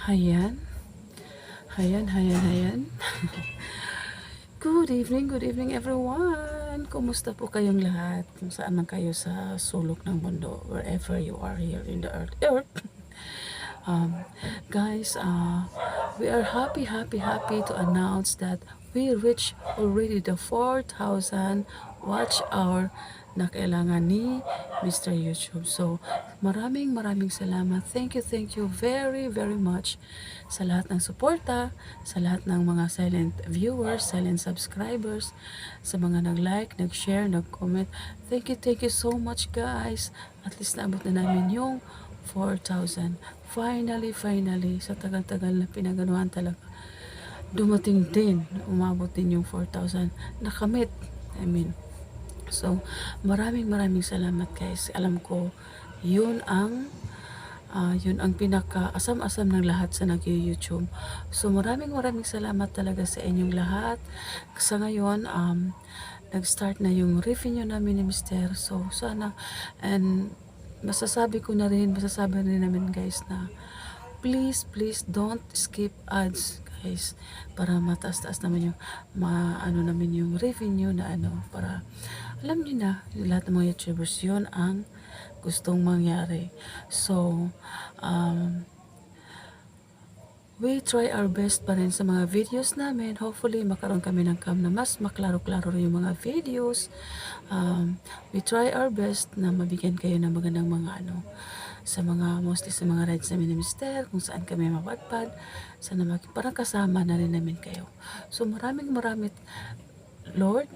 Hayan, hayan. Good evening everyone. Kumusta po kayong lahat? Kung saan man kayo sa sulok ng mundo, wherever you are here in the earth. Um, guys, we are happy to announce that we reached already the 4,000 watch hour na kailangan ni Mr. YouTube. So, maraming salamat. Thank you very much sa lahat ng suporta, sa lahat ng mga silent viewers, silent subscribers, sa mga nag-like, nag-share, nag-comment. Thank you so much guys. At least naabot na namin yung 4,000. Finally, sa tagal-tagal na pinaganuhan talaga. Dumating din, umabot din yung 4,000. Nakamit, I mean. So, maraming salamat guys. Alam ko, yun ang pinaka-asam-asam ng lahat sa nag-YouTube. So, maraming salamat talaga sa inyong lahat. Sa ngayon, nag-start na yung revenue namin ni Mr. So, sana, and masasabi rin namin guys na please don't skip ads guys, para mataas-taas naman yung namin yung revenue na para alam niyo na lahat ng mga YouTubers yun ang gustong mangyari. So we try our best pa rin sa mga videos namin. Hopefully, magkaroon kami ng cam na mas maklaro-klaro rin yung mga videos. We try our best na mabigyan kayo ng magandang mga mostly sa mga rides namin ni Mr. Kung saan kami mapadpad. Sana parang kasama na rin namin kayo. So, maraming Lord,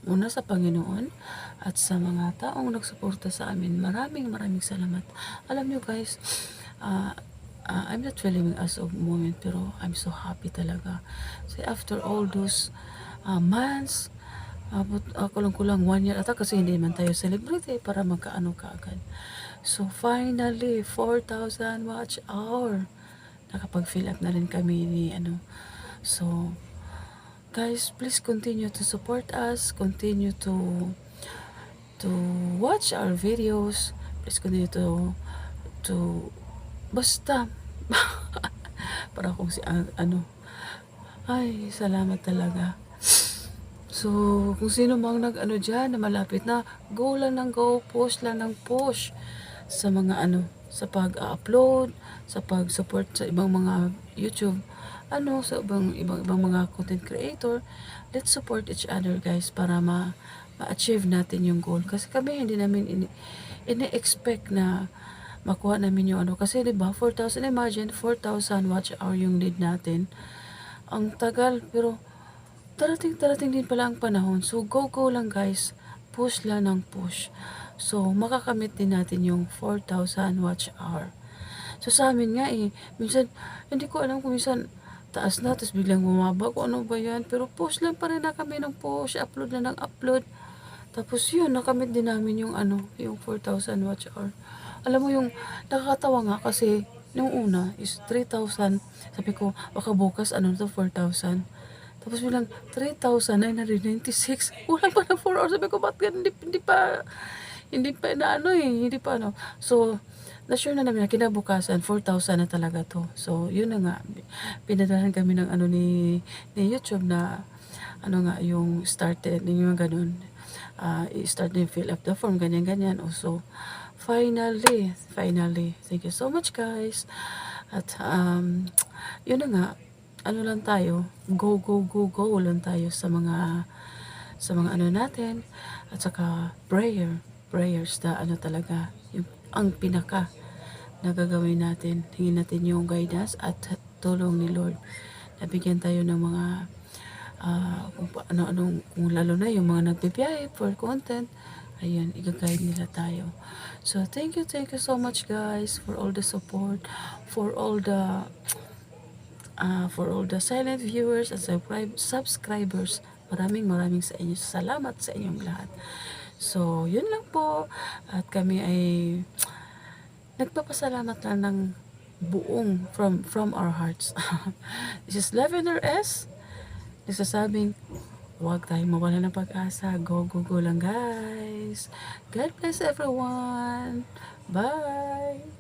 una sa Panginoon at sa mga taong nagsuporta sa amin. Maraming salamat. Alam nyo guys, I'm not feeling as of moment, pero I'm so happy talaga. So after all those months, kulang 1 year ata kasi hindi man tayo celebrity para magkaano kaagad. So finally, 4,000 watch hour. Nakapag-fill up na rin kami ni So guys, please continue to support us, continue to watch our videos. Please continue to basta para kung ay salamat talaga. So kung sino mang dyan na malapit na, go lang ng go, push lang ng push sa mga sa pag-upload, sa pag-support sa ibang mga YouTube, sa ibang mga content creator. Let's support each other guys para ma-achieve natin yung goal, kasi kami hindi namin ini-expect na makuha namin yung kasi diba 4,000, imagine 4,000 watch hour yung lead natin. Ang tagal, pero darating din pala ang panahon. So go lang guys, push lang ng push. So makakamit din natin yung 4,000 watch hour. So sa amin nga minsan hindi ko alam kung minsan taas na tapos biglang bumaba ko ano ba yan, pero push lang pa rin na kami ng push, upload na ng upload. Tapos yun, nakamit din namin yung yung 4,000 watch hour. Alam mo yung nakakatawa nga kasi nung una is 3,000. Sabi ko, baka bukas 4,000. Tapos bilang 3,996. Kulang pa ng 4 hours. Sabi ko, ba't hindi pa So, na-sure na namin na kinabukasan 4,000 na talaga to. So, yun na nga. Pinadalahan kami ng ni YouTube na yung started, yung ganun. I-start na yung fill up the form, ganyan. So, finally, thank you so much guys. At yun na nga, lang tayo, go lang tayo sa mga natin, at saka prayers na talaga yung ang pinaka nagagawin natin. Hingin natin yung guidance at tulong ni Lord. Nabigyan tayo ng mga kung lalo na yung mga nagbibiyahe for content, ayan, i-guide nila tayo. So thank you so much guys for all the support, for all the silent viewers at subscribers. Maraming sa inyo. Salamat sa inyong lahat. So yun lang po, at kami ay nagpapasalamat lang ng buong from our hearts. This is Lavender S. Nagsasabing, huwag tayong mawala ng pag-asa. Go lang guys. God bless everyone. Bye.